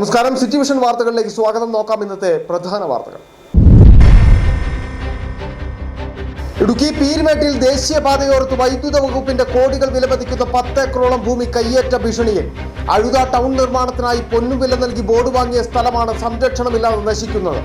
നമസ്കാരം, city vision വാർത്തകളിലേക്ക് സ്വാഗതം. നോക്കാം ഇന്നത്തെ പ്രധാന വാർത്തകൾ. ഇടുക്കി പീരുമേട്ടിൽ ദേശീയപാതയോരത്ത് വൈദ്യുത വകുപ്പിന്റെ കോടികൾ വിലമതിക്കുന്ന 10 ഏക്കറോളം ഭൂമി കയ്യേറ്റ ഭീഷണിയിൽ. അഴുത ടൗൺ നിർമ്മാണത്തിനായി പൊന്നുവില നൽകി ബോർഡ് വാങ്ങിയ സ്ഥലമാണ് സംരക്ഷണമില്ലാതെ നശിക്കുന്നത്.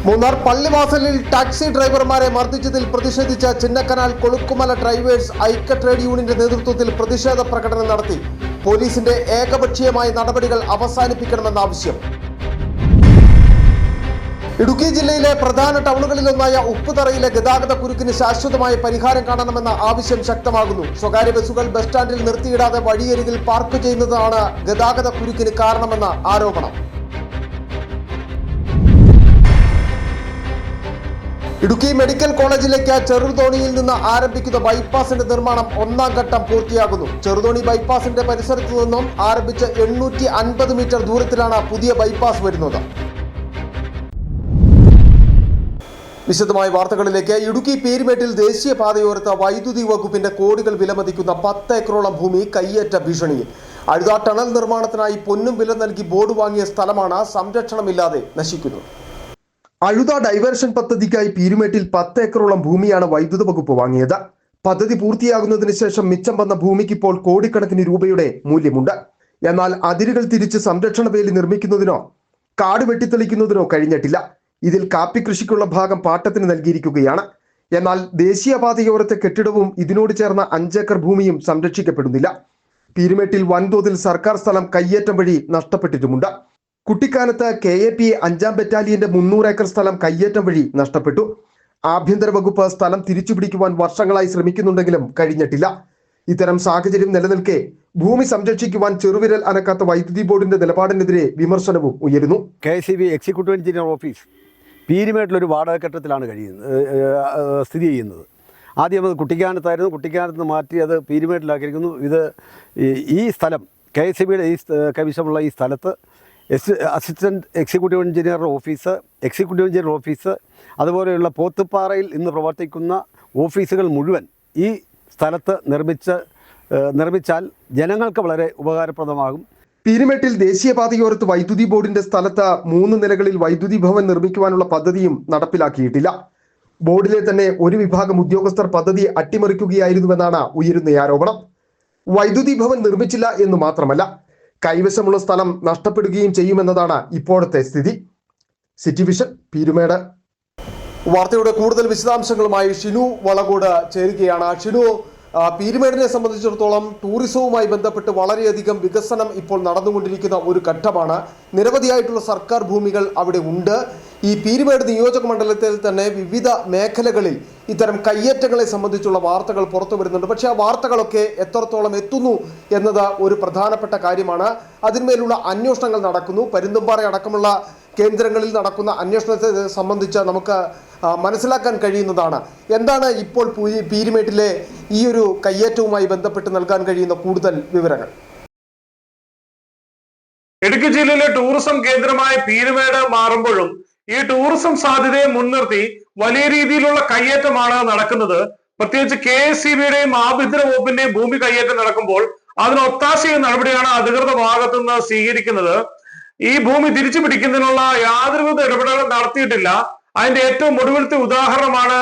മൂന്നാർ പള്ളിവാസലിൽ ടാക്സി ഡ്രൈവർമാരെ മർദ്ദിച്ചതിൽ പ്രതിഷേധിച്ച ചിന്നക്കനാൽ കൊളുക്കുമല ഡ്രൈവേഴ്സ് ഐക്യ ട്രേഡ് യൂണിയന്റെ നേതൃത്വത്തിൽ പ്രതിഷേധ പ്രകടനം നടത്തി. പോലീസിന്റെ ഏകപക്ഷീയമായ നടപടികൾ അവസാനിപ്പിക്കണമെന്ന ആവശ്യം. ഇടുക്കി ജില്ലയിലെ പ്രധാന ടൗണുകളിലൊന്നായ ഉപ്പുതറയിലെ ഗതാഗത കുരുക്കിന് ശാശ്വതമായ പരിഹാരം കാണണമെന്ന ആവശ്യം ശക്തമാകുന്നു. സ്വകാര്യ ബസ്സുകൾ ബസ് സ്റ്റാൻഡിൽ നിർത്തിയിടാതെ വഴിയരികിൽ പാർക്ക് ചെയ്യുന്നതാണ് ഗതാഗത കുരുക്കിന് കാരണമെന്ന ആരോപണം. ഇടുക്കി മെഡിക്കൽ കോളേജിലേക്ക് ചെറുതോണിയിൽ നിന്ന് ആരംഭിക്കുന്ന ബൈപ്പാസിന്റെ നിർമ്മാണം 1ാം ഘട്ടം പൂർത്തിയാകുന്നു. ചെറുതോണി ബൈപ്പാസിന്റെ പരിസരത്തു നിന്നും ആരംഭിച്ച 850 മീറ്റർ ദൂരത്തിലാണ് പുതിയ ബൈപ്പാസ് വരുന്നത്. വിശദമായ വാർത്തകളിലേക്ക്. ഇടുക്കി പീരുമേട്ടിൽ ദേശീയപാതയോരത്ത് വൈദ്യുതി വകുപ്പിന്റെ കോടികൾ വിലമതിക്കുന്ന 10 ഏക്കറോളം ഭൂമി കയ്യേറ്റ ഭീഷണിയിൽ. അഴുത ടണൽ നിർമ്മാണത്തിനായി പൊന്നും വില നൽകി ബോർഡ് വാങ്ങിയ സ്ഥലമാണ് സംരക്ഷണമില്ലാതെ നശിക്കുന്നത്. അഴുത ഡൈവേർഷൻ പദ്ധതിക്കായി പീരുമേട്ടിൽ 10 ഏക്കറോളം ഭൂമിയാണ് വൈദ്യുത വകുപ്പ് വാങ്ങിയത്. പദ്ധതി പൂർത്തിയാകുന്നതിന് ശേഷം മിച്ചം വന്ന ഭൂമിക്ക് ഇപ്പോൾ കോടിക്കണക്കിന് രൂപയുടെ മൂല്യമുണ്ട്. എന്നാൽ അതിരുകൾ തിരിച്ച് സംരക്ഷണ വേലി നിർമ്മിക്കുന്നതിനോ കാട് വെട്ടിത്തെളിക്കുന്നതിനോ കഴിഞ്ഞിട്ടില്ല. ഇതിൽ കാപ്പി കൃഷിക്കുള്ള ഭാഗം പാട്ടത്തിന് നൽകിയിരിക്കുകയാണ്. എന്നാൽ ദേശീയപാതയോരത്തെ കെട്ടിടവും ഇതിനോട് ചേർന്ന 5 ഏക്കർ ഭൂമിയും സംരക്ഷിക്കപ്പെടുന്നില്ല. പീരുമേട്ടിൽ വൻതോതിൽ സർക്കാർ സ്ഥലം കയ്യേറ്റം വഴി നഷ്ടപ്പെട്ടിട്ടുമുണ്ട്. കുട്ടിക്കാനത്ത് KAP 5ാം ബറ്റാലിയന്റെ 300 ഏക്കർ സ്ഥലം കയ്യേറ്റം വഴി നഷ്ടപ്പെട്ടു. ആഭ്യന്തര വകുപ്പ് സ്ഥലം തിരിച്ചുപിടിക്കുവാൻ വർഷങ്ങളായി ശ്രമിക്കുന്നുണ്ടെങ്കിലും കഴിഞ്ഞിട്ടില്ല. ഇത്തരം സാഹചര്യം നിലനിൽക്കെ ഭൂമി സംരക്ഷിക്കുവാൻ ചെറുവിരൽ അനക്കാത്ത വൈദ്യുതി ബോർഡിന്റെ നിലപാടിനെതിരെ വിമർശനവും ഉയരുന്നു. KSEB എക്സിക്യൂട്ടീവ് എഞ്ചിനീയർ ഓഫീസ് പീരുമേട്ടിലൊരു വാടക കെട്ടിടത്തിലാണ് സ്ഥിതി ചെയ്യുന്നത്. ആദ്യം അത് കുട്ടിക്കാനത്തായിരുന്നു. കുട്ടിക്കാനത്ത് നിന്ന് മാറ്റി അത് പീരുമേട്ടിലാക്കിയിരിക്കുന്നു. ഈ സ്ഥലം KSEBയുടെ കൈവശമുള്ള ഈ സ്ഥലത്ത് അസിസ്റ്റൻറ്റ് എക്സിക്യൂട്ടീവ് എഞ്ചിനീയർ ഓഫീസ് അതുപോലെയുള്ള പോത്തുപ്പാറയിൽ ഇന്ന് പ്രവർത്തിക്കുന്ന ഓഫീസുകൾ മുഴുവൻ ഈ സ്ഥലത്ത് നിർമ്മിച്ചാൽ ജനങ്ങൾക്ക് വളരെ ഉപകാരപ്രദമാകും. പീരുമേട്ടിൽ ദേശീയപാതയോരത്ത് വൈദ്യുതി ബോർഡിന്റെ സ്ഥലത്ത് 3 നിലകളിൽ വൈദ്യുതി ഭവൻ നിർമ്മിക്കുവാനുള്ള പദ്ധതിയും നടപ്പിലാക്കിയിട്ടില്ല. ബോർഡിലെ തന്നെ ഒരു വിഭാഗം ഉദ്യോഗസ്ഥർ പദ്ധതി അട്ടിമറിക്കുകയായിരുന്നുവെന്നാണ് ഉയരുന്ന ആരോപണം. വൈദ്യുതി ഭവൻ നിർമ്മിച്ചില്ല എന്ന് മാത്രമല്ല, കൈവശമുള്ള സ്ഥലം നഷ്ടപ്പെടുകയും ചെയ്യുമെന്നതാണ് ഇപ്പോഴത്തെ സ്ഥിതി. City vision Peermade. വാർത്തയുടെ കൂടുതൽ വിശദാംശങ്ങളുമായി ഷിനു വളകോട് ചേരുകയാണ്. ഷിനു, പീരുമേടിനെ സംബന്ധിച്ചിടത്തോളം ടൂറിസവുമായി ബന്ധപ്പെട്ട് വളരെയധികം വികസനം ഇപ്പോൾ നടന്നുകൊണ്ടിരിക്കുന്ന ഒരു ഘട്ടമാണ്. നിരവധിയായിട്ടുള്ള സർക്കാർ ഭൂമികൾ അവിടെ ഉണ്ട്. ഈ പീരുമേട് നിയോജക മണ്ഡലത്തിൽ തന്നെ വിവിധ മേഖലകളിൽ ഇത്തരം കയ്യേറ്റങ്ങളെ സംബന്ധിച്ചുള്ള വാർത്തകൾ പുറത്തു വരുന്നുണ്ട്. പക്ഷേ ആ വാർത്തകളൊക്കെ എത്രത്തോളം എത്തുന്നു എന്നത് ഒരു പ്രധാനപ്പെട്ട കാര്യമാണ്. അതിന്മേലുള്ള അന്വേഷണങ്ങൾ നടക്കുന്നു. പരുന്തുംപാറ അടക്കമുള്ള കേന്ദ്രങ്ങളിൽ നടക്കുന്ന അന്വേഷണത്തെ സംബന്ധിച്ച് നമുക്ക് മനസ്സിലാക്കാൻ കഴിയുന്നതാണ്. എന്താണ് ഇപ്പോൾ പീരുമേട്ടിലെ ഈ ഒരു കയ്യേറ്റവുമായി ബന്ധപ്പെട്ട് നൽകാൻ കഴിയുന്ന കൂടുതൽ വിവരങ്ങൾ? ഇടുക്കി ജില്ലയിലെ ടൂറിസം കേന്ദ്രമായ പീരുമേട് മാറുമ്പോഴും ഈ ടൂറിസം സാധ്യതയെ മുൻനിർത്തി വലിയ രീതിയിലുള്ള കയ്യേറ്റമാണ് നടക്കുന്നത്. പ്രത്യേകിച്ച് KSEBയുടെയും ആഭ്യന്തര വകുപ്പിന്റെയും ഭൂമി കയ്യേറ്റം നടക്കുമ്പോൾ അതിന് ഒത്താശ നടപടിയാണ് അധികൃത ഭാഗത്തു നിന്ന് സ്വീകരിക്കുന്നത്. ഈ ഭൂമി തിരിച്ചു പിടിക്കുന്നതിനുള്ള യാതൊരുവിധ ഇടപെടലും നടത്തിയിട്ടില്ല. അതിന്റെ ഏറ്റവും ഒടുവിലത്തെ ഉദാഹരണമാണ്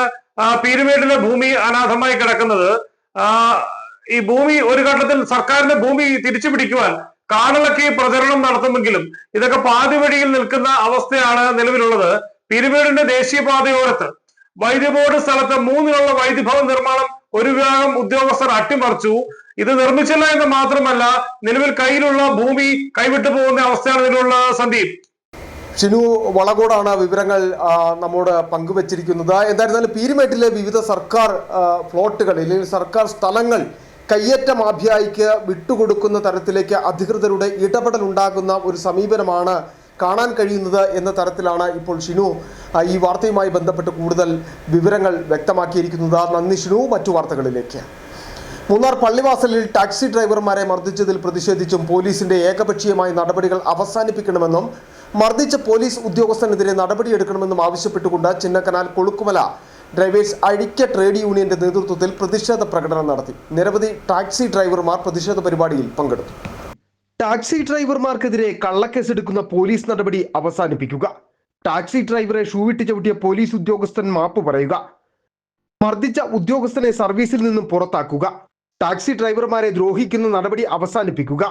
പീരുമേടിലെ ഭൂമി അനാഥമായി കിടക്കുന്നത്. ഈ ഭൂമി ഒരു ഘട്ടത്തിൽ സർക്കാരിന്റെ ഭൂമി തിരിച്ചു പിടിക്കുവാൻ കാടിളക്കി പ്രചരണം നടത്തുമെങ്കിലും ഇതൊക്കെ പാതി വഴിയിൽ നിൽക്കുന്ന അവസ്ഥയാണ് നിലവിലുള്ളത്. പീരുമേടിന്റെ ദേശീയപാതയോരത്ത് വൈദ്യുതി ബോർഡ് സ്ഥലത്ത് 3 വൈദ്യുതി ഭവൻ നിർമ്മാണം ഒരു വിഭാഗം ഉദ്യോഗസ്ഥർ അട്ടിമറിച്ചു. ഇത് നിർമ്മിച്ചില്ല എന്ന് മാത്രമല്ല, നിലവിൽ കയ്യിലുള്ള ഭൂമി കൈവിട്ടു പോകുന്ന അവസ്ഥയാണ് നിലവിലുള്ള. സന്ദീപ്. ഷിനു വളകോടാണ് വിവരങ്ങൾ നമ്മോട് പങ്കുവച്ചിരിക്കുന്നത്. എന്തായിരുന്നാലും പീരുമേട്ടിലെ വിവിധ സർക്കാർ പ്ലോട്ടുകൾ അല്ലെങ്കിൽ സർക്കാർ സ്ഥലങ്ങൾ കയ്യേറ്റ മാഫിയായിക്ക് വിട്ടുകൊടുക്കുന്ന തരത്തിലേക്ക് അധികൃതരുടെ ഇടപെടൽ ഉണ്ടാകുന്ന ഒരു സമീപനമാണ് കാണാൻ കഴിയുന്നത് എന്ന തരത്തിലാണ് ഇപ്പോൾ ഷിനു ഈ വാർത്തയുമായി ബന്ധപ്പെട്ട് കൂടുതൽ വിവരങ്ങൾ വ്യക്തമാക്കിയിരിക്കുന്നത്. നന്ദി ഷിനു. മറ്റു വാർത്തകളിലേക്ക്. മൂന്നാർ പള്ളിവാസലിൽ ടാക്സി ഡ്രൈവർമാരെ മർദ്ദിച്ചതിൽ പ്രതിഷേധിച്ചും പോലീസിന്റെ ഏകപക്ഷീയമായ നടപടികൾ അവസാനിപ്പിക്കണമെന്നും മർദ്ദിച്ച പോലീസ് ഉദ്യോഗസ്ഥനെതിരെ നടപടിയെടുക്കണമെന്നും ആവശ്യപ്പെട്ടുകൊണ്ട് ചിന്നക്കനാൽ കൊളുക്കുമല ഡ്രൈവേഴ്സ് ഐക്യ ട്രേഡ് യൂണിയന്റെ നേതൃത്വത്തിൽ പ്രതിഷേധ പ്രകടനം നടത്തി. നിരവധി ടാക്സി ഡ്രൈവർമാർ പ്രതിഷേധ പരിപാടിയിൽ പങ്കെടുത്തു. ടാക്സി ഡ്രൈവർമാർക്കെതിരെ കള്ളക്കേസെടുക്കുന്ന പോലീസ് നടപടി അവസാനിപ്പിക്കുക. ടാക്സി ഡ്രൈവറെ ഷൂവിട്ട് ചവിട്ടിയ പോലീസ് ഉദ്യോഗസ്ഥൻ മാപ്പ് പറയുക. മർദ്ദിച്ച ഉദ്യോഗസ്ഥനെ സർവീസിൽ നിന്നും പുറത്താക്കുക. ടാക്സി ഡ്രൈവർമാരെ ദ്രോഹിക്കുന്ന നടപടി അവസാനിപ്പിക്കുക.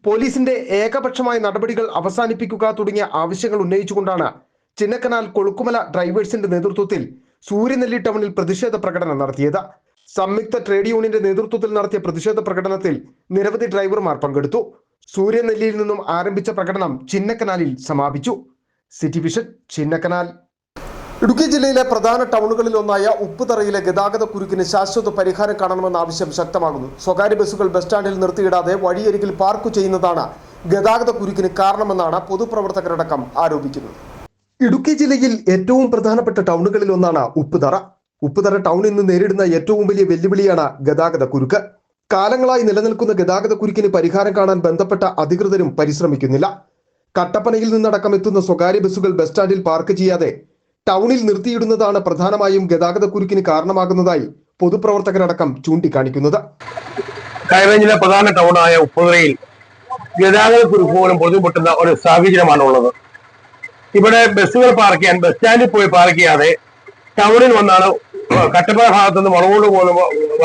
പോലീസിന്റെ ഏകപക്ഷമായ നടപടികൾ അവസാനിപ്പിക്കുക തുടങ്ങിയ ആവശ്യങ്ങൾ ഉന്നയിച്ചുകൊണ്ടാണ് ചിന്നക്കനാൽ കൊളുക്കുമല ഡ്രൈവേഴ്സിന്റെ നേതൃത്വത്തിൽ സൂര്യനെല്ലി ടൗണിൽ പ്രതിഷേധ പ്രകടനം നടത്തിയത്. സംയുക്ത ട്രേഡ് യൂണിയന്റെ നേതൃത്വത്തിൽ നടത്തിയ പ്രതിഷേധ പ്രകടനത്തിൽ നിരവധി ഡ്രൈവർമാർ പങ്കെടുത്തു. സൂര്യനെല്ലിയിൽ നിന്നും ആരംഭിച്ച പ്രകടനം ചിന്നക്കനാലിൽ സമാപിച്ചു. City vision, Chinnakanal. ഇടുക്കി ജില്ലയിലെ പ്രധാന ടൗണുകളിൽ ഒന്നായ ഉപ്പുതറയിലെ ഗതാഗത കുരുക്കിന് ശാശ്വത പരിഹാരം കാണണമെന്ന ആവശ്യം ശക്തമാകുന്നു. സ്വകാര്യ ബസ്സുകൾ ബസ് സ്റ്റാൻഡിൽ നിർത്തിയിടാതെ വഴിയരികിൽ പാർക്ക് ചെയ്യുന്നതാണ് ഗതാഗത കുരുക്കിന് കാരണമെന്നാണ് പൊതുപ്രവർത്തകരടക്കം ആരോപിക്കുന്നത്. ഇടുക്കി ജില്ലയിൽ ഏറ്റവും പ്രധാനപ്പെട്ട ടൗണുകളിൽ ഒന്നാണ് ഉപ്പുതറ. ഉപ്പുതറ ടൗണിൽ നിന്ന് നേരിടുന്ന ഏറ്റവും വലിയ വെല്ലുവിളിയാണ് ഗതാഗത കുരുക്ക്. കാലങ്ങളായി നിലനിൽക്കുന്ന ഗതാഗത കുരുക്കിന് പരിഹാരം കാണാൻ ബന്ധപ്പെട്ട അധികൃതരും പരിശ്രമിക്കുന്നില്ല. കട്ടപ്പനയിൽ നിന്നടക്കം എത്തുന്ന സ്വകാര്യ ബസ്സുകൾ ബസ് സ്റ്റാൻഡിൽ പാർക്ക് ചെയ്യാതെ ടൗണിൽ നിർത്തിയിടുന്നതാണ് പ്രധാനമായും ഗതാഗത കുരുക്കിന് കാരണമാകുന്നതായി പൊതുപ്രവർത്തകരടക്കം ചൂണ്ടിക്കാണിക്കുന്നത്. ഹൈറേഞ്ചിലെ പ്രധാന ടൗണായ ഉപ്പുതറയിൽ ഗതാഗത കുരുക്ക് പോലും പൊതുപെട്ടുന്ന ഒരു സാഹചര്യമാണുള്ളത്. ഇവിടെ ബസ്സുകൾ പാർക്ക് ചെയ്യാൻ ബസ് സ്റ്റാൻഡിൽ പോയി പാർക്ക് ചെയ്യാതെ ടൗണിൽ വന്നാണ് കട്ടപ്പന ഭാഗത്തു നിന്ന് മുളകോട് പോകുന്ന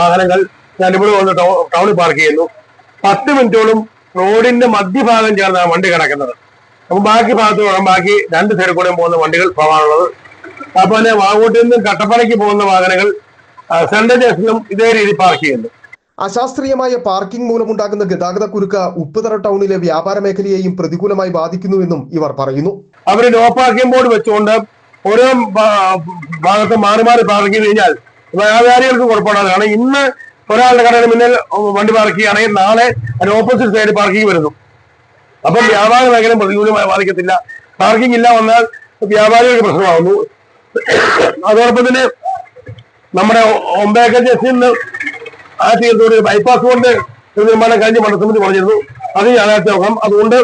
വാഹനങ്ങൾ ഇവിടെ വന്ന് ടൗണിൽ പാർക്ക് ചെയ്യുന്നു. 10 മിനിറ്റോളം റോഡിന്റെ മധ്യഭാഗം ചേർന്നാണ് വണ്ടി കിടക്കുന്നത്. അപ്പൊ ബാക്കി ഭാഗത്ത് ബാക്കി 2 സൈഡിൽ കൂടെ പോകുന്ന വണ്ടികൾ പോകാനുള്ളത്. അപ്പൊ തന്നെ വാങ്ങോട്ടിൽ നിന്നും കട്ടപ്പനയ്ക്ക് പോകുന്ന വാഹനങ്ങൾ സെൻട്രൽ സ്റ്റേഷനിലും ഇതേ രീതി പാർക്ക് ചെയ്യുന്നു. അശാസ്ത്രീയമായ പാർക്കിംഗ് മൂലമുണ്ടാകുന്ന ഗതാഗത കുരുക്ക് ഉപ്പുതറ ടൗണിലെ വ്യാപാര മേഖലയെയും പ്രതികൂലമായി ബാധിക്കുന്നുവെന്നും ഇവർ പറയുന്നു. അവർ നോ പാർക്കിംഗ് ബോർഡ് വെച്ചുകൊണ്ട് ഓരോ ഭാഗത്ത് മാറി മാറി പാർക്ക് ചെയ്ത് കഴിഞ്ഞാൽ വ്യാപാരികൾക്ക് കുഴപ്പമാണ്. കാരണം ഇന്ന് ഒരാളുടെ കടയുടെ മുന്നിൽ വണ്ടി പാർക്ക് ചെയ്യുകയാണെങ്കിൽ നാളെ അതിന് ഓപ്പോസിറ്റ് സൈഡ് പാർക്കിംഗ് വരുന്നു. അപ്പം വ്യാപാര മേഖല പ്രതികൂലമായി ബാധിക്കത്തില്ല. പാർക്കിംഗ് ഇല്ല വന്നാൽ വ്യാപാരികൾക്ക് പ്രശ്നമാകുന്നു. അതോടൊപ്പം തന്നെ നമ്മുടെ ഒമ്പേക്കർ ജംഗ്ഷനിൽ നിന്ന് ആ തീരത്തോട് ബൈപ്പാസ് കൊണ്ട് നിർമ്മാണം കഴിഞ്ഞ് ഭരണസമിതി പറഞ്ഞിരുന്നു. അത് യാഥാർത്ഥ്യമാക്കണം. അതുകൊണ്ട്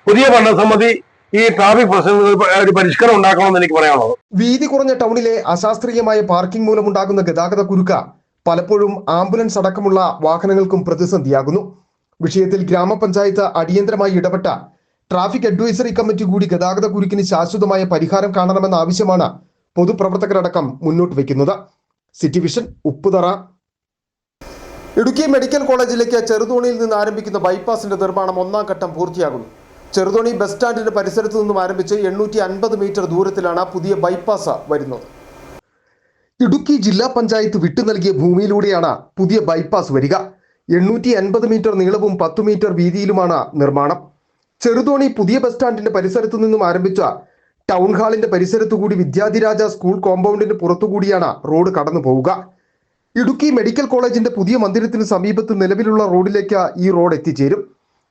പുതിയ ഭരണസമിതി ഈ ട്രാഫിക് പ്രശ്നങ്ങൾ ഒരു പരിഷ്കരണം ഉണ്ടാക്കണമെന്ന് എനിക്ക് പറയാനുള്ളത്. വീതി കുറഞ്ഞ ടൗണിലെ അശാസ്ത്രീയമായ പാർക്കിംഗ് മൂലമുണ്ടാകുന്ന ഗതാഗത കുരുക്ക് പലപ്പോഴും ആംബുലൻസ് അടക്കമുള്ള വാഹനങ്ങൾക്കും പ്രതിസന്ധിയാകുന്നു. വിഷയത്തിൽ ഗ്രാമപഞ്ചായത്ത് അടിയന്തരമായി ഇടപെട്ട ട്രാഫിക് അഡ്വൈസറി കമ്മിറ്റി കൂടി ഗതാഗത കുരുക്കിന് ശാശ്വതമായ പരിഹാരം കാണണമെന്ന ആവശ്യമാണ് പൊതുപ്രവർത്തകരടക്കം മുന്നോട്ട് വയ്ക്കുന്നത്. City vision, Upputhara. Idukki medical കോളേജിലേക്ക് ചെറുതോണിയിൽ നിന്ന് ആരംഭിക്കുന്ന ബൈപ്പാസിന്റെ നിർമ്മാണം 1ാം ഘട്ടം പൂർത്തിയാകുന്നു. ചെറുതോണി ബസ് സ്റ്റാൻഡിന്റെ പരിസരത്ത് നിന്നും ആരംഭിച്ച് 850 മീറ്റർ ദൂരത്തിലാണ് പുതിയ ബൈപ്പാസ് വരുന്നത്. ഇടുക്കി ജില്ലാ പഞ്ചായത്ത് വിട്ടു നൽകിയ ഭൂമിയിലൂടെയാണ് പുതിയ ബൈപ്പാസ് വരിക. 850 മീറ്റർ നീളവും 10 മീറ്റർ വീതിയിലുമാണ് നിർമ്മാണം. ചെറുതോണി പുതിയ ബസ് സ്റ്റാൻഡിന്റെ പരിസരത്തു നിന്നും ആരംഭിച്ച ടൗൺ ഹാളിന്റെ പരിസരത്തുകൂടി വിദ്യാധിരാജ സ്കൂൾ കോമ്പൗണ്ടിന് പുറത്തുകൂടിയാണ് റോഡ് കടന്നു പോവുക. ഇടുക്കി മെഡിക്കൽ കോളേജിന്റെ പുതിയ മന്ദിരത്തിന് സമീപത്ത് നിലവിലുള്ള റോഡിലേക്ക് ഈ റോഡ് എത്തിച്ചേരും.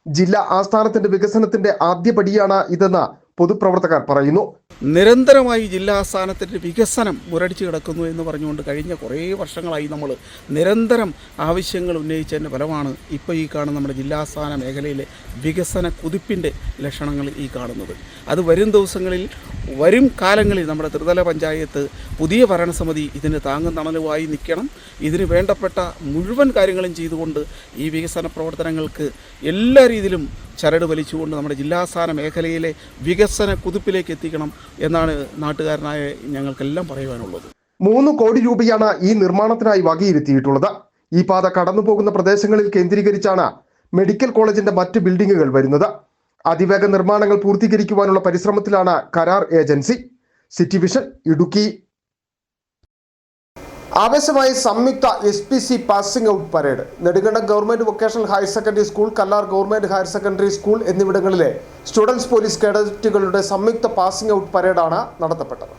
ജില്ലാ ആസ്ഥാനത്തിന്റെ വികസനത്തിന്റെ ആദ്യപടിയാണ് ഇതെന്ന് പൊതുപ്രവർത്തകർ പറയുന്നു. നിരന്തരമായി ജില്ലാ ആസ്ഥാനത്തിൻ്റെ വികസനം മുരടിച്ചു കിടക്കുന്നു എന്ന് പറഞ്ഞുകൊണ്ട് കഴിഞ്ഞ കുറേ വർഷങ്ങളായി നമ്മൾ നിരന്തരം ആവശ്യങ്ങൾ ഉന്നയിച്ചതിൻ്റെ ഫലമാണ് ഇപ്പോൾ ഈ കാണുന്ന നമ്മുടെ ജില്ലാ ആസ്ഥാന മേഖലയിലെ വികസന കുതിപ്പിൻ്റെ ലക്ഷണങ്ങൾ ഈ കാണുന്നത്. അത് വരും ദിവസങ്ങളിൽ വരും കാലങ്ങളിൽ നമ്മുടെ ത്രിതല പഞ്ചായത്ത് പുതിയ ഭരണസമിതി ഇതിന് താങ്ങും തണലുമായി നിൽക്കണം. ഇതിന് വേണ്ടപ്പെട്ട മുഴുവൻ കാര്യങ്ങളും ചെയ്തുകൊണ്ട് ഈ വികസന പ്രവർത്തനങ്ങൾക്ക് എല്ലാ രീതിയിലും ചരട് വലിച്ചുകൊണ്ട് നമ്മുടെ ജില്ലാസ്ഥാന മേഖലയിലെ വികസന കുതിപ്പിലേക്ക് എത്തിക്കണം എന്നാണ് നാട്ടുകാരനായ ഞങ്ങൾക്കെല്ലാം പറയുവാനുള്ളത്. 3 കോടി രൂപയാണ് ഈ നിർമ്മാണത്തിനായി വകയിരുത്തിയിട്ടുള്ളത്. ഈ പാത കടന്നു പോകുന്ന പ്രദേശങ്ങളിൽ കേന്ദ്രീകരിച്ചാണ് മെഡിക്കൽ കോളേജിന്റെ മറ്റ് ബിൽഡിങ്ങുകൾ വരുന്നത്. അതിവേഗ നിർമ്മാണങ്ങൾ പൂർത്തീകരിക്കുവാനുള്ള പരിശ്രമത്തിലാണ് കരാർ ഏജൻസി. City vision, Idukki. ആവേശമായി സംയുക്ത SPC passing out parade Nedumkandam government vocational higher secondary school, Kallar government higher secondary school എന്നിവിടങ്ങളിലെ സ്റ്റുഡൻസ് പോലീസ് കേഡറ്റുകളുടെ സംയുക്ത പാസിംഗ് ഔട്ട് പരേഡാണ് നടത്തപ്പെട്ടത്.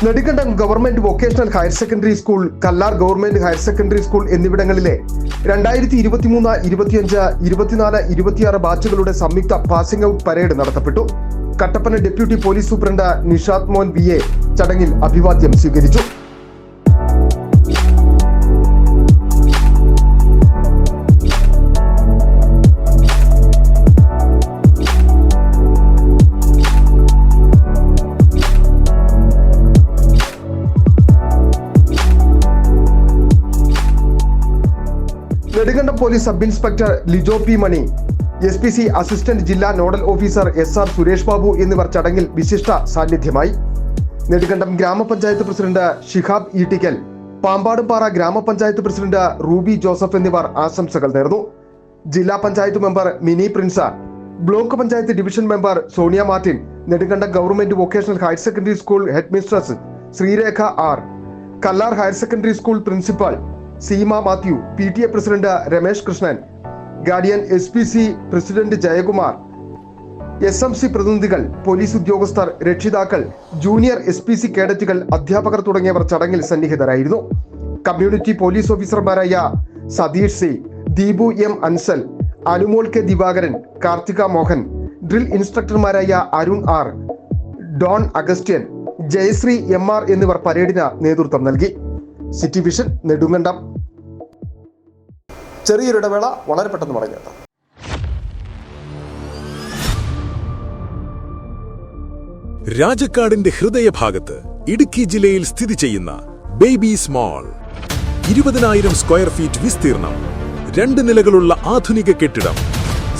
Nedumkandam government vocational higher secondary school, Kallar government higher secondary school എന്നിവിടങ്ങളിലെ 2023, 25, 24, 26 ബാച്ചുകളുടെ സംയുക്ത പാസിംഗ് ഔട്ട് പരേഡ് നടത്തപ്പെട്ടു. Kattappana deputy police superintendent Nishad Mon VA ചടങ്ങിൽ അഭിവാദ്യം സ്വീകരിച്ചു. Nedumkandam police sub inspector Lijo P മണി, SPC അസിസ്റ്റന്റ് ജില്ലാ nodal officer SR Suresh Babu എന്നിവർ ചടങ്ങിൽ വിശിഷ്ട സാന്നിധ്യമായി. നെടുങ്കണ്ടം ഗ്രാമപഞ്ചായത്ത് പ്രസിഡന്റ് ഷിഹാബ് ഈട്ടിക്കൽ, പാമ്പാടുംപാറ ഗ്രാമപഞ്ചായത്ത് പ്രസിഡന്റ് റൂബി ജോസഫ് എന്നിവർ ആശംസകൾ നേർന്നു. ജില്ലാ panchayat member mini Prince, block panchayat division member Sonia Martin, Nedumkandam government vocational higher secondary school head mistress Sreerekha R, Kallar higher secondary school principal Seema Mathew, PTA president Ramesh Krishnan, guardian SPC president Jayakumar, SMC പ്രതിനിധികൾ, പോലീസ് ഉദ്യോഗസ്ഥർ, രക്ഷിതാക്കൾ, ജൂനിയർ SPC കേഡറ്റുകൾ, അധ്യാപകർ തുടങ്ങിയവർ ചടങ്ങിൽ സന്നിഹിതരായിരുന്നു. കമ്മ്യൂണിറ്റി പോലീസ് ഓഫീസർമാരായ Satheesh C, Deepu M Ansal, Anumol K Divakaran, Karthika Mohan, drill ഇൻസ്ട്രക്ടർമാരായ Arun R, Don Augustine, Jayasree MR എന്നിവർ പരേഡിന് നേതൃത്വം നൽകി. City vision, Nedumkandam. ചെറിയൊരിടവേള, വളരെ പെട്ടെന്ന് മടങ്ങിയെത്താം. രാജക്കാടിന്റെ ഹൃദയഭാഗത്ത് ഇടുക്കി ജില്ലയിൽ സ്ഥിതി ചെയ്യുന്ന ബേബീസ് മാൾ 20,000 സ്ക്വയർ ഫീറ്റ് വിസ്തീർണം, 2 നിലകളുള്ള ആധുനിക കെട്ടിടം,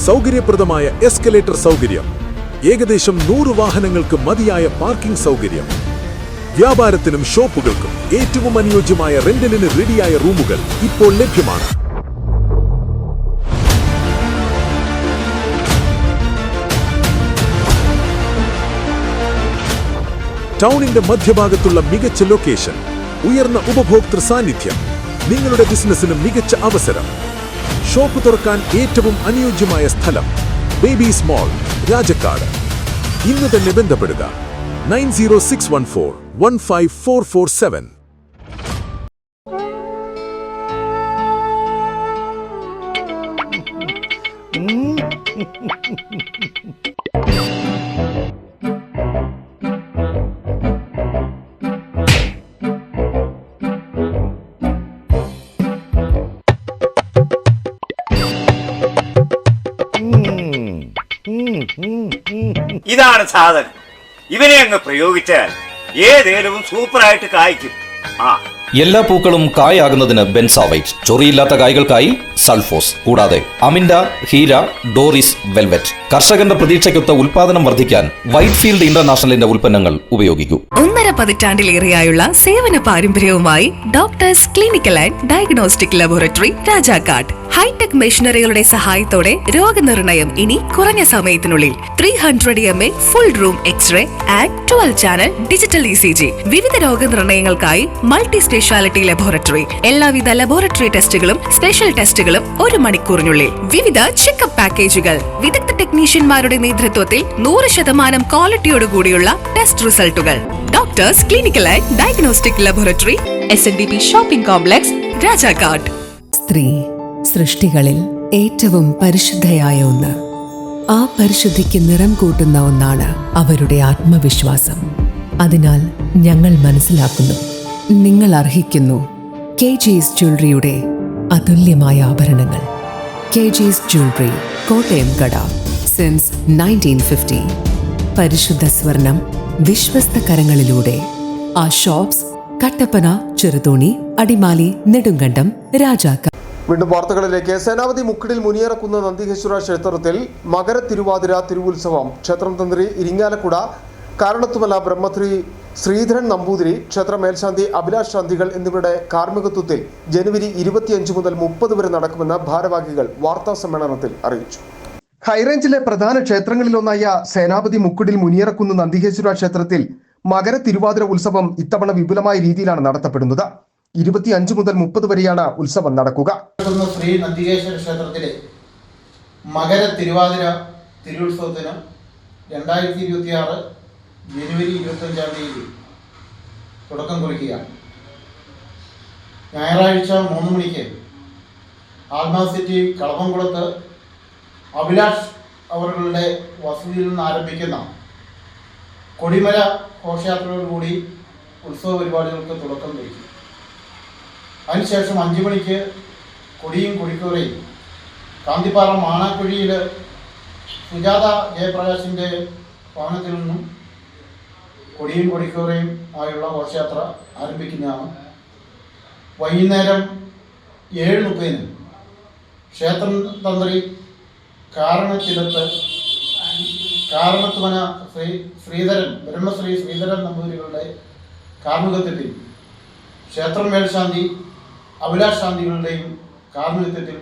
സൗകര്യപ്രദമായ എസ്കലേറ്റർ സൗകര്യം, ഏകദേശം 100 വാഹനങ്ങൾക്ക് മതിയായ പാർക്കിംഗ് സൗകര്യം, വ്യാപാരത്തിനും ഷോപ്പുകൾക്കും ഏറ്റവും അനുയോജ്യമായ റെന്റലിന് റെഡിയായ റൂമുകൾ ഇപ്പോൾ ലഭ്യമാണ്. ടൗണിന്റെ മധ്യഭാഗത്തുള്ള മികച്ച ലൊക്കേഷൻ, ഉയർന്ന ഉപഭോക്തൃ സാന്നിധ്യം, നിങ്ങളുടെ ബിസിനസിന് മികച്ച അവസരം, ഷോപ്പ് തുറക്കാൻ ഏറ്റവും അനുയോജ്യമായ സ്ഥലം, ബേബീസ് മാൾ, രാജക്കാട്. ഇന്ന് തന്നെ ബന്ധപ്പെടുക 9061415447. ഇതാണ് സാധനം. ഇവനെ അങ്ങ് പ്രയോഗിച്ചാൽ ഏതേലും സൂപ്പറായിട്ട് കായ്ക്കും. എല്ലാ പൂക്കളും കായാകുന്നതിന് ബെൻസാവൈറ്റ്, ചൊറിയില്ലാത്ത കായ്കൾക്കായി സൾഫോസ്, കൂടാതെ അമിൻഡ, ഹീര, ഡോറിസ്, വെൽവെറ്റ്. കർഷകന്റെ പ്രതീക്ഷയ്ക്കൊത്ത ഉൽപാദനം വർദ്ധിക്കാൻ വൈറ്റ്ഫീൽഡ് ഇന്റർനാഷണലിന്റെ ഉൽപ്പന്നങ്ങൾ ഉപയോഗിക്കൂ. 1.5 പതിറ്റാണ്ടിലേറെയായുള്ള സേവന പാരമ്പര്യവുമായി doctors clinical and diagnostic laboratory, Rajakkad. Hitech മെഷീനറികളുടെ സഹായത്തോടെ രോഗനിർണയം ഇനി കുറഞ്ഞ സമയത്തിനുള്ളിൽ. 300 mA full room x-ray and 12 channel digital ECG. വിവിധ രോഗനിർണയങ്ങൾക്കായി മൾട്ടി സ്പെഷ്യാലിറ്റി ലബോറട്ടറി. എല്ലാവിധ ലബോറട്ടറി ടെസ്റ്റുകളും സ്പെഷ്യൽ ടെസ്റ്റുകളും 1 മണിക്കൂറിനുള്ളിൽ. വിവിധ ചെക്കപ്പ് പാക്കേജുകൾ. വിദഗ്ധ ടെക്നീഷ്യന്മാരുടെ നേതൃത്വത്തിൽ 100% ക്വാളിറ്റിയോടുകൂടിയുള്ള ടെസ്റ്റ് റിസൾട്ടുകൾ. Doctors clinical and diagnostic laboratory, SNDP shopping complex, Rajakkad. സ്ത്രീ സൃഷ്ടികളിൽ ഏറ്റവും പരിശുദ്ധയായ ഒന്ന്. ആ പരിശുദ്ധിക്ക് നിറം കൂട്ടുന്ന ഒന്നാണ് അവരുടെ ആത്മവിശ്വാസം. അതിനാൽ ഞങ്ങൾ മനസ്സിലാക്കുന്നു, നിങ്ങൾ അർഹിക്കുന്നു KG's ജ്വല്ലറിയുടെ അതുല്യമായ ആഭരണങ്ങൾ. KG's ജ്വല്ലറി, കോട്ടയം കട, സിൻസ് 1950. പരിശുദ്ധ സ്വർണം വിശ്വസ്ത കരങ്ങളിലൂടെ. ആ ഷോപ്സ് കട്ടപ്പന, ചെറുതോണി, അടിമാലി, നെടുങ്കണ്ടം, രാജാക്കാട്. വീണ്ടും വാർത്തകളിലേക്ക്. സേനാപതി മുക്കിടിൽ മുനിയറക്കുന്ന നന്ദികേശ്വര ക്ഷേത്രത്തിൽ മകര തിരുവാതിര തിരുവുത്സവം. ക്ഷേത്രം തന്ത്രി ഇരിങ്ങാലക്കുട കാരണത്തുമല ബ്രഹ്മശ്രീ ശ്രീധരൻ നമ്പൂതിരി, ക്ഷേത്ര മേൽശാന്തി അഭിലാഷ് ശാന്തികൾ എന്നിവരുടെ കാർമ്മികത്വത്തിൽ ജനുവരി 25 മുതൽ 30 വരെ നടക്കുമെന്ന് ഭാരവാഹികൾ വാർത്താ സമ്മേളനത്തിൽ അറിയിച്ചു. ഹൈറേഞ്ചിലെ പ്രധാന ക്ഷേത്രങ്ങളിലൊന്നായ സേനാപതി മുക്കിടിൽ മുനിയറക്കുന്ന നന്ദികേശ്വര ക്ഷേത്രത്തിൽ മകര തിരുവാതിര ഉത്സവം ഇത്തവണ വിപുലമായ രീതിയിലാണ് നടത്തപ്പെടുന്നത്. 25 മുതൽ 30 വരെയാണ് ഉത്സവം നടക്കുക. ശ്രീ നന്ദികേശ്വര ക്ഷേത്രത്തിലെ മകര തിരുവാതിര തിരുവുത്സവത്തിന് 2026 ജനുവരി 25-ാം തീയതി തുടക്കം കുറിക്കുകയാണ്. ഞായറാഴ്ച 3 മണിക്ക് ആത്മാ സിറ്റി കളപ്പംകുളത്ത് അഭിലാഷ് അവരുടെ വസതിയിൽ നിന്ന് ആരംഭിക്കുന്ന കൊടിമര ഘോഷയാത്രയോടുകൂടി ഉത്സവ പരിപാടികൾക്ക് തുടക്കം കുറിക്കും. അതിനുശേഷം 5 മണിക്ക് കൊടിയും കൊടിക്കൂറയും കാന്തിപ്പാറ മാണാക്കുഴിയിൽ സുജാത ജയപ്രകാശിൻ്റെ ഭവനത്തിൽ നിന്നും കൊടിയും കൊടിക്കൂറയും ആയുള്ള ഘോഷയാത്ര ആരംഭിക്കുന്നതാണ്. വൈകുന്നേരം 7:30 ക്ഷേത്രം തന്ത്രി കാരണത്വന ശ്രീധരൻ ബ്രഹ്മശ്രീ ശ്രീധരൻ നമ്പൂതിരികളുടെ കാർമ്മികത്വത്തിൽ ക്ഷേത്രം മേൽശാന്തി അഭിലാഷ് ശാന്തികളുടെയും കാർമ്മികത്വത്തിൽ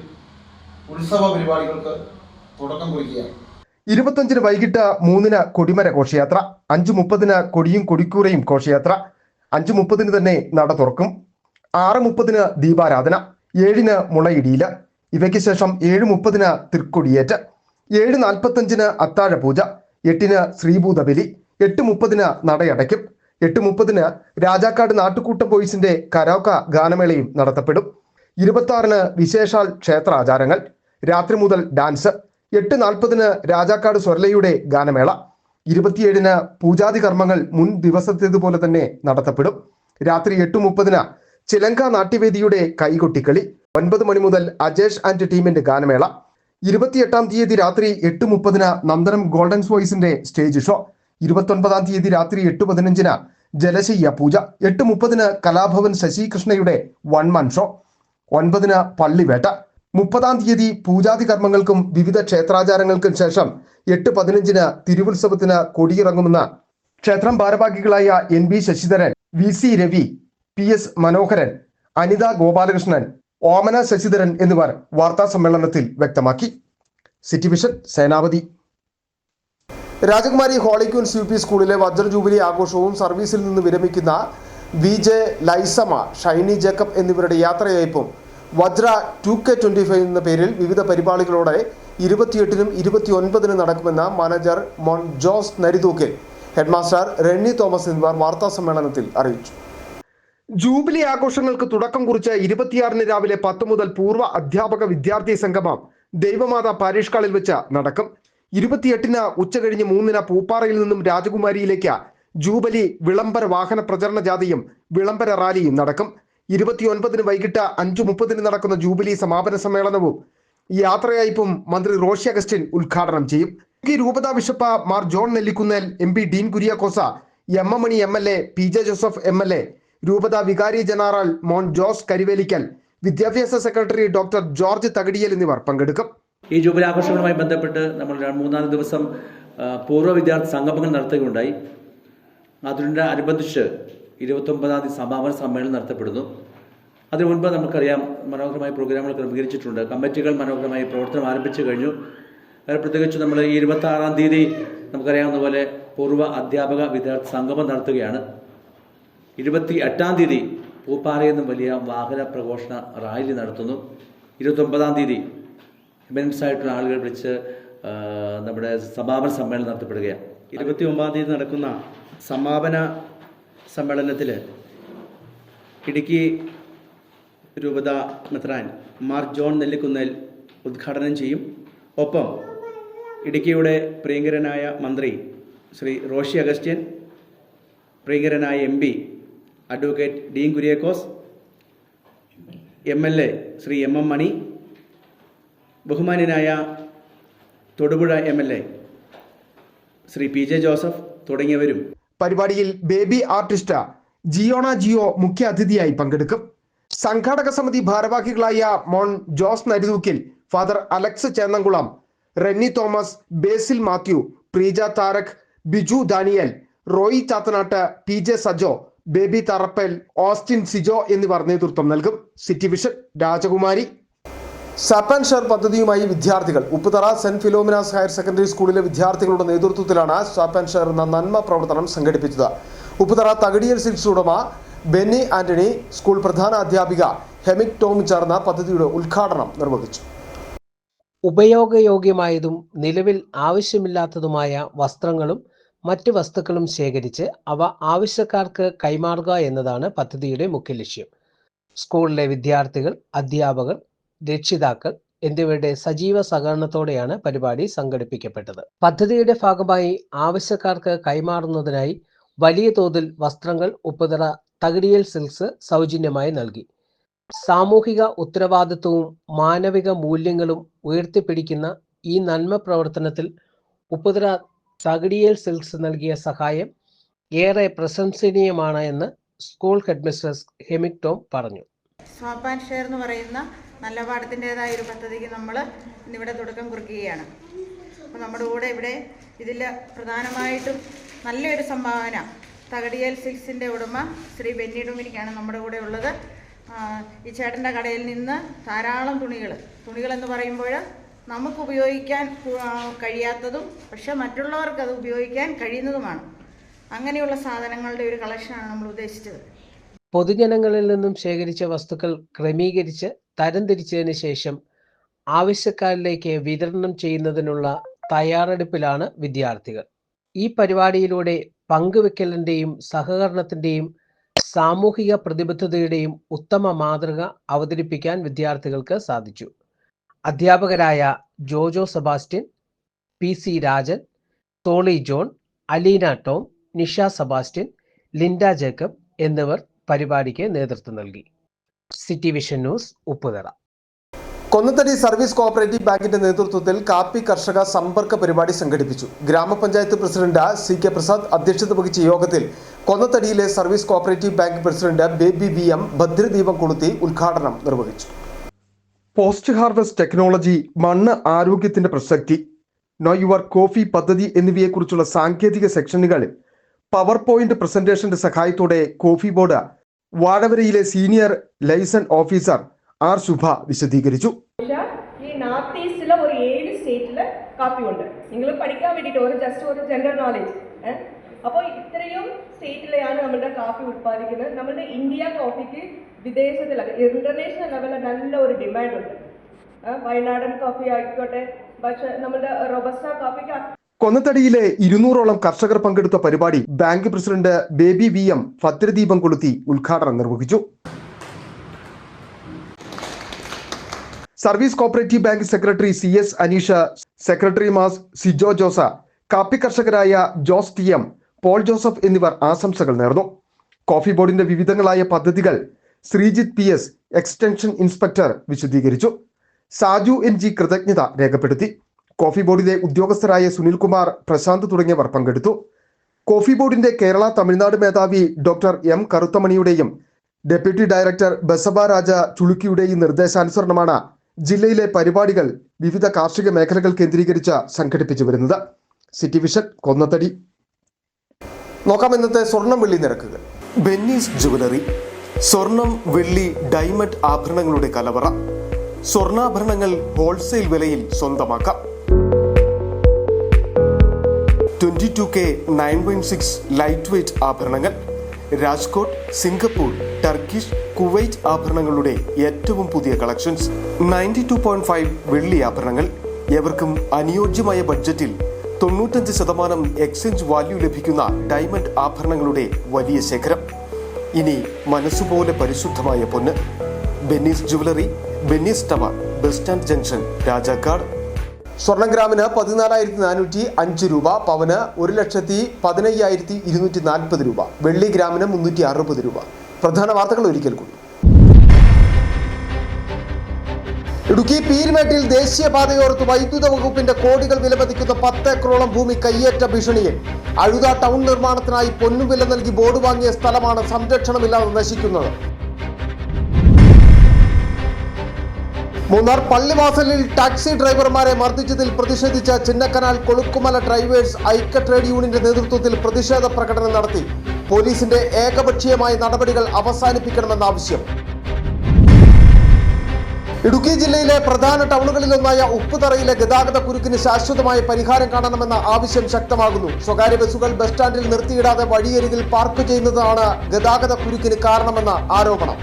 ഉത്സവ പരിപാടികൾക്ക് തുടക്കം കുറിക്കുകയാണ്. 25 വൈകിട്ട് 3 കൊടിമര ഘോഷയാത്ര, 5:30 കൊടിയും കൊടിക്കൂറയും ഘോഷയാത്ര, 5:30 തന്നെ നട തുറക്കും, 6:30 ദീപാരാധന, 7 മുളയിടിയില്, ഇവയ്ക്ക് ശേഷം 7:30 തൃക്കൊടിയേറ്റ്, 7:45 അത്താഴ പൂജ, 8 ശ്രീഭൂതബലി, 8:30 നടയടയ്ക്കും, 8:30 രാജാക്കാട് നാട്ടുകൂട്ടം ബോയ്സിന്റെ കരോക്ക ഗാനമേളയും നടത്തപ്പെടും. 26 വിശേഷാൽ ക്ഷേത്രാചാരങ്ങൾ, രാത്രി മുതൽ ഡാൻസ്, 8:40 രാജാക്കാട് സ്വർലയുടെ ഗാനമേള, 27 പൂജാതി കർമ്മങ്ങൾ മുൻ ദിവസത്തേതുപോലെ തന്നെ നടത്തപ്പെടും. രാത്രി 8:30 ചിലങ്ക നാട്യവേദിയുടെ കൈകൊട്ടിക്കളി, 9 മണി മുതൽ അജേഷ് ആൻഡ് ടീമിന്റെ ഗാനമേള, 28 തീയതി രാത്രി 8:30 നന്ദനം ഗോൾഡൻ വോയ്സിന്റെ സ്റ്റേജ് ഷോ, 29 തീയതി രാത്രി 8:15 ജലശയ്യ പൂജ, 8:30 കലാഭവൻ ശശികൃഷ്ണയുടെ 1 man ഷോ, 9 പള്ളിവേട്ട, 30 തീയതി പൂജാതി കർമ്മങ്ങൾക്കും വിവിധ ക്ഷേത്രാചാരങ്ങൾക്കും ശേഷം 8:15 തിരുവുത്സവത്തിന് കൊടിയിറങ്ങുമെന്ന് ക്ഷേത്രം ഭാരവാഹികളായ NB Sasidharan, VC Ravi, PS മനോഹരൻ, അനിത ഗോപാലകൃഷ്ണൻ, ഓമന ശശിധരൻ എന്നിവർ വാർത്താ സമ്മേളനത്തിൽ വ്യക്തമാക്കി. സിറ്റി വിഷൻ സേനാപതി. രാജകുമാരി ഹോളി ക്യൂൻസ് UP സ്കൂളിലെ വജ്ര ജൂബിലി ആഘോഷവും സർവീസിൽ നിന്ന് വിരമിക്കുന്ന VJ ലൈസമ, ഷൈനി ജേക്കബ് എന്നിവരുടെ യാത്രയയപ്പും വജ്ര 2K25 എന്ന പേരിൽ വിവിധ പരിപാടികളോടെ 28-നും 29-നും നടക്കുമെന്ന് മാനേജർ മോൺ ജോസ് നരിതൂക്കിൽ, ഹെഡ്മാസ്റ്റർ റെന്നി തോമസ് എന്നിവർ വാർത്താ സമ്മേളനത്തിൽ അറിയിച്ചു. ജൂബിലി ആഘോഷങ്ങൾക്ക് തുടക്കം കുറിച്ച് 26-ന് രാവിലെ 10 മുതൽ പൂർവ്വ അധ്യാപക വിദ്യാർത്ഥി സംഗമം ദൈവമാത പാരിഷ് ഹാളിൽ വെച്ച് നടക്കും. 28-ന് ഉച്ചകഴിഞ്ഞ് 3-ന് പൂപ്പാറയിൽ നിന്നും രാജകുമാരിയിലേക്ക് ജൂബിലി വിളംബര വാഹന പ്രചരണ ജാഥയും വിളംബര റാലിയും നടക്കും. 29-ന് വൈകിട്ട് 5:30 നടക്കുന്ന ജൂബിലി സമാപന സമ്മേളനവും യാത്രയയപ്പും മന്ത്രി റോഷി അഗസ്റ്റിൻ ഉദ്ഘാടനം ചെയ്യും. രൂപതാ bishop Mar John Nellikunnel, MP Dean Kuriakose, MM Mani MLA, PJ Joseph MLA, രൂപതാ വികാരി ജനറൽ മോൺ ജോസ് കരിവേലിക്കൽ, വിദ്യാഭ്യാസ സെക്രട്ടറി ഡോക്ടർ ജോർജ് തകടിയൽ എന്നിവർ പങ്കെടുക്കും. ഈ ജൂബിലി ആഘോഷങ്ങളുമായി ബന്ധപ്പെട്ട് നമ്മൾ 3-4 ദിവസം പൂർവ്വ വിദ്യാർത്ഥി സംഗമങ്ങൾ നടത്തുകയുണ്ടായി. അതിനോടനുബന്ധിച്ച് 29-ാം തീയതി സമാപന സമ്മേളനം നടത്തപ്പെടുന്നു. അതിനു മുൻപ് നമുക്കറിയാം മനോഹരമായ പ്രോഗ്രാമുകൾ ക്രമീകരിച്ചിട്ടുണ്ട്. കമ്മിറ്റികൾ മനോഹരമായി പ്രവർത്തനം ആരംഭിച്ചു കഴിഞ്ഞു. പ്രത്യേകിച്ച് നമ്മൾ ഈ 26-ാം തീയതി നമുക്കറിയാവുന്ന പോലെ പൂർവ്വ അധ്യാപക വിദ്യാർത്ഥി സംഗമം നടത്തുകയാണ്. 28-ാം തീയതി പൂപ്പാറയിൽ നിന്നും വലിയ വാഹന പ്രഘോഷണ റാലി നടത്തുന്നു. 29-ാം തീയതി എമിനൻസ് ആയിട്ടുള്ള ആളുകൾ വിളിച്ച് നമ്മുടെ സമാപന സമ്മേളനം നടത്തപ്പെടുകയാണ്. 29-ാം തീയതി നടക്കുന്ന സമാപന സമ്മേളനത്തിൽ ഇടുക്കി രൂപത മെത്രാൻ മാർ ജോൺ നെല്ലിക്കുന്നേൽ ഉദ്ഘാടനം ചെയ്യും. ഒപ്പം ഇടുക്കിയുടെ പ്രിയങ്കരനായ മന്ത്രി ശ്രീ റോഷി അഗസ്റ്റ്യൻ, പ്രിയങ്കരനായ MP advocate Dean Kuriakose, MLA Shri MM മണി, ബഹുമാന്യനായ Thodupuzha MLA Shri PJ Joseph തുടങ്ങിയവരും പരിപാടിയിൽ ബേബി ആർട്ടിസ്റ്റ് ജിയോണ ജിയോ മുഖ്യ അതിഥിയായി പങ്കെടുക്കും. സംഘാടക സമിതി ഭാരവാഹികളായ Mon Jose Narithookil, father Alex Chennamkulam, Renny Thomas, Basil Mathew, Preeja Tharak, Biju Daniel, Roy Chathanattu, PJ Sajo, Baby Tharappal, Austin Sijo എന്നിവർ നേതൃത്വം നൽകും. City vision Rajakumari. സാപ്പ് ആൻഡ് ഷെയർ പദ്ധതിയുമായി വിദ്യാർത്ഥികൾ. ഉപ്പുതറ സെന്റ് ഫിലോമിനാസ് ഹയർ സെക്കൻഡറി സ്കൂളിലെ വിദ്യാർത്ഥികളുടെ നേതൃത്വത്തിലാണ് സാപ്പ് ആൻഡ് ഷെയർ എന്ന നന്മ പ്രവർത്തനം സംഘടിപ്പിച്ചത്. ഉപ്പുതറ തകടിയൽ സിൽക്സ് ഉടമ ബെന്നി ആന്റണി, സ്കൂൾ പ്രധാന അധ്യാപിക ഹെമിക് ടോം ചേർന്ന പദ്ധതിയുടെ ഉദ്ഘാടനം നിർവഹിച്ചു. ഉപയോഗയോഗ്യമായതും നിലവിൽ ആവശ്യമില്ലാത്തതുമായ വസ്ത്രങ്ങളും മറ്റ് വസ്തുക്കളും ശേഖരിച്ച് അവ ആവശ്യക്കാർക്ക് കൈമാറുക എന്നതാണ് പദ്ധതിയുടെ മുഖ്യ ലക്ഷ്യം. സ്കൂളിലെ വിദ്യാർത്ഥികൾ, അധ്യാപകർ, രക്ഷിതാക്കൾ എന്നിവരുടെ സജീവ സഹകരണത്തോടെയാണ് പരിപാടി സംഘടിപ്പിക്കപ്പെട്ടത്. പദ്ധതിയുടെ ഭാഗമായി ആവശ്യക്കാർക്ക് കൈമാറുന്നതിനായി വലിയ തോതിൽ വസ്ത്രങ്ങൾ ഉപ്പുതറ തകടിയൽ സിൽക്സ് സൗജന്യമായി നൽകി. സാമൂഹിക ഉത്തരവാദിത്വവും മാനവിക മൂല്യങ്ങളും ഉയർത്തിപ്പിടിക്കുന്ന ഈ നന്മ പ്രവർത്തനത്തിൽ ഉപ്പുതറ തകടിയൽ സിൽക്സ് നൽകിയ സഹായം ഏറെ പ്രശംസനീയമാണ് എന്ന് സ്കൂൾ ഹെഡ്മിസ്ട്രസ് ഹെമിക് ടോം പറഞ്ഞു. സാപ്പ് ആൻഡ് ഷെയർ എന്ന് പറയുന്ന നല്ല പാടത്തിൻ്റെതായ ഒരു പദ്ധതിക്ക് നമ്മൾ ഇന്നിവിടെ തുടക്കം കുറിക്കുകയാണ്. അപ്പോൾ നമ്മുടെ കൂടെ ഇവിടെ ഇതിൽ പ്രധാനമായിട്ടും നല്ലൊരു സംഭാവന തകടിയേൽ സിൽക്സിൻ്റെ ഉടമ ശ്രീ ബെന്നി ഡൊമിനിക്കാണ് നമ്മുടെ കൂടെ ഉള്ളത്. ഈ ചേട്ടൻ്റെ കടയിൽ നിന്ന് ധാരാളം തുണികളെന്ന് പറയുമ്പോൾ നമുക്ക് ഉപയോഗിക്കാൻ കഴിയാത്തതും പക്ഷെ മറ്റുള്ളവർക്ക് അത് ഉപയോഗിക്കാൻ കഴിയുന്നതുമാണ്. അങ്ങനെയുള്ള സാധനങ്ങളുടെ ഒരു കളക്ഷനാണ് നമ്മൾ ഉദ്ദേശിച്ചത്. പൊതുജനങ്ങളിൽ നിന്നും ശേഖരിച്ച വസ്തുക്കൾ ക്രമീകരിച്ച് തരംതിരിച്ചതിന് ശേഷം ആവശ്യക്കാരിലേക്ക് വിതരണം ചെയ്യുന്നതിനുള്ള തയ്യാറെടുപ്പിലാണ് വിദ്യാർത്ഥികൾ. ഈ പരിപാടിയിലൂടെ പങ്കുവെക്കലിൻ്റെയും സഹകരണത്തിൻ്റെയും സാമൂഹിക പ്രതിബദ്ധതയുടെയും ഉത്തമ മാതൃക അവതരിപ്പിക്കാൻ വിദ്യാർത്ഥികൾക്ക് സാധിച്ചു. അധ്യാപകരായ ജോജോ സെബാസ്റ്റ്യൻ, PC രാജൻ, സോളി ജോൺ, അലീന ടോം, നിഷ സെബാസ്റ്റ്യൻ, ലിൻഡ ജേക്കബ് എന്നിവർ പരിപാടിക്ക് നേതൃത്വം നൽകി. City vision news, Upputhara. Konnathady service cooperative ബാങ്കിന്റെ നേതൃത്വത്തിൽ കാപ്പി കർഷക സമ്പർക്ക പരിപാടി സംഘടിപ്പിച്ചു. ഗ്രാമപഞ്ചായത്ത് പ്രസിഡന്റ് CK പ്രസാദ് അധ്യക്ഷത വഹിച്ച യോഗത്തിൽ കൊന്നത്തടിയിലെ service cooperative bank president Baby VM ഭദ്രദീപം കൊളുത്തി ഉദ്ഘാടനം നിർവഹിച്ചു. പോസ്റ്റ് ഹാർവസ്റ്റ് ടെക്നോളജി, മണ്ണ് ആരോഗ്യത്തിന്റെ പ്രസക്തി, നോ യുവർ കോഫി പദ്ധതി എന്നിവയെക്കുറിച്ചുള്ള സാങ്കേതിക സെക്ഷനുകൾ പവർ പോയിന്റ് പ്രസന്റേഷന്റെ സഹായത്തോടെ കോഫി ബോർഡ് വാഴവരയിലെ senior liaison officer R. Shubha വിശദീകരിച്ചു. ഈ നോർത്ത് ഈസ്റ്റിലെ ഒരു 7 സ്റ്റേറ്റില് കാപ്പി ഉണ്ട്. നിങ്ങൾ പഠിക്കാൻ വേണ്ടിയിട്ട് ജസ്റ്റ് ഒരു ജനറൽ നോളജ്. അപ്പോൾ ഇത്രയും സ്റ്റേറ്റിലെയാണ് നമ്മുടെ കാപ്പി ഉത്പാദിക്കുന്നത്. നമ്മുടെ ഇന്ത്യ കോഫിക്ക് വിദേശത്തിൽ ഇന്റർനാഷണൽ ലെവലിൽ നല്ല ഒരു ഡിമാൻഡ് ഉണ്ട്. വയനാടൻ കോഫി ആയിക്കോട്ടെ, പക്ഷെ നമ്മുടെ റോബസ്റ്റ കോഫിക്ക്. കൊന്നത്തടിയിലെ 200ഓളം കർഷകർ പങ്കെടുത്ത പരിപാടി ബാങ്ക് പ്രസിഡന്റ് ബേബി VM ഭദ്രദീപം കൊളുത്തി ഉദ്ഘാടനം നിർവഹിച്ചു. Service cooperative bank secretary CS Aneesha, സെക്രട്ടറിമാർ സിജോ ജോസ, കാപ്പി കർഷകരായ ജോസ് TM, പോൾ ജോസഫ് എന്നിവർ ആശംസകൾ നേർന്നു. കോഫി ബോർഡിന്റെ വിവിധങ്ങളായ പദ്ധതികൾ ശ്രീജിത്ത് PS, എക്സ്റ്റൻഷൻ ഇൻസ്പെക്ടർ വിശദീകരിച്ചു. സാജു NG കൃതജ്ഞത രേഖപ്പെടുത്തി. കോഫി ബോർഡിലെ ഉദ്യോഗസ്ഥരായ സുനിൽകുമാർ, പ്രശാന്ത് തുടങ്ങിയവർ പങ്കെടുത്തു. കോഫി ബോർഡിന്റെ കേരള തമിഴ്നാട് മേധാവി ഡോക്ടർ M. കറുത്തമണിയുടെയും ഡെപ്യൂട്ടി ഡയറക്ടർ ബസബ രാജ ചുളുക്കിയുടെയും നിർദ്ദേശാനുസരണമാണ് ജില്ലയിലെ പരിപാടികൾ വിവിധ കാർഷിക മേഖലകൾ കേന്ദ്രീകരിച്ച് സംഘടിപ്പിച്ചു വരുന്നത്. City vision, Konnathady. നോക്കാം ഇന്നത്തെ സ്വർണം വെള്ളി നിരക്കുകൾ. ബെന്നീസ് ജുവലറി, സ്വർണം, വെള്ളി, ഡയമണ്ട് ആഭരണങ്ങളുടെ കലവറ. സ്വർണ്ണാഭരണങ്ങൾ ഹോൾസെയിൽ വിലയിൽ സ്വന്തമാക്കാം. 22K 9.6 ലൈറ്റ് വെയ്റ്റ് ആഭരണങ്ങൾ. രാജ്കോട്ട്, സിംഗപ്പൂർ, ടർക്കിഷ്, കുവൈറ്റ് ആഭരണങ്ങളുടെ ഏറ്റവും പുതിയ കളക്ഷൻസ്. 92.5 വെള്ളി ആഭരണങ്ങൾ. ഏവർക്കും അനുയോജ്യമായ ബഡ്ജറ്റിൽ 95% എക്സ്ചേഞ്ച് വാല്യൂ ലഭിക്കുന്ന ഡയമണ്ട് ആഭരണങ്ങളുടെ വലിയ ശേഖരം. ഇനി മനസ്സുപോലെ പരിശുദ്ധമായ പൊന്ന്. Benny's jewellery, Benny's tower, bus stand junction, Rajakkad. സ്വർണം ഗ്രാമിന് 14,405 രൂപ, പവന് 1,15,240 രൂപ, വെള്ളി ഗ്രാമിന് 360 രൂപ. പ്രധാന വാർത്തകൾ ഒരിക്കൽ കൂടി. ഇടുക്കി പീരുമേട്ടിൽ ദേശീയപാതയോരത്ത് വൈദ്യുത വകുപ്പിന്റെ കോടികൾ വിലമതിക്കുന്ന 10 ഏക്കറോളം ഭൂമി കയ്യേറ്റ ഭീഷണിയിൽ. അഴുത ടൗൺ നിർമ്മാണത്തിനായി പൊന്നുവില നൽകി ബോർഡ് വാങ്ങിയ സ്ഥലമാണ് സംരക്ഷണമില്ലാതെ നശിക്കുന്നത്. മൂന്നാർ പള്ളിവാസലിൽ ടാക്സി ഡ്രൈവർമാരെ മർദ്ദിച്ചതിൽ പ്രതിഷേധിച്ച ചിന്നക്കനാൽ കൊളുക്കുമല ഡ്രൈവേഴ്സ് ഐക്യ ട്രേഡ് യൂണിയന്റെ നേതൃത്വത്തിൽ പ്രതിഷേധ പ്രകടനം നടത്തി. പോലീസിന്റെ ഏകപക്ഷീയമായ നടപടികൾ അവസാനിപ്പിക്കണമെന്ന ആവശ്യം. ഇടുക്കി ജില്ലയിലെ പ്രധാന ടൗണുകളിലൊന്നായ ഉപ്പുതറയിലെ ഗതാഗത കുരുക്കിന് ശാശ്വതമായ പരിഹാരം കാണണമെന്ന ആവശ്യം ശക്തമാകുന്നു. സ്വകാര്യ ബസ്സുകൾ ബസ് സ്റ്റാൻഡിൽ നിർത്തിയിടാതെ വഴിയരികിൽ പാർക്ക് ചെയ്യുന്നതാണ് ഗതാഗത കുരുക്കിന് കാരണമെന്ന ആരോപണം.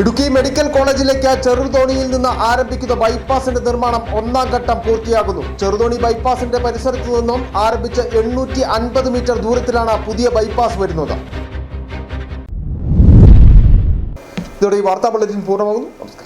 ഇടുക്കി മെഡിക്കൽ കോളേജിലേക്ക് ചെറുതോണിയിൽ നിന്ന് ആരംഭിക്കുന്ന ബൈപ്പാസിന്റെ നിർമ്മാണം 1ാം ഘട്ടം പൂർത്തിയാകുന്നു. ചെറുതോണി ബൈപ്പാസിന്റെ പരിസരത്തു നിന്നും ആരംഭിച്ച 850 മീറ്റർ ദൂരത്തിലാണ് പുതിയ ബൈപ്പാസ് വരുന്നത്. ഇതോടെ ഈ വാർത്താ ബുള്ളറ്റിൻ പൂർണ്ണമാകുന്നു. നമസ്കാരം.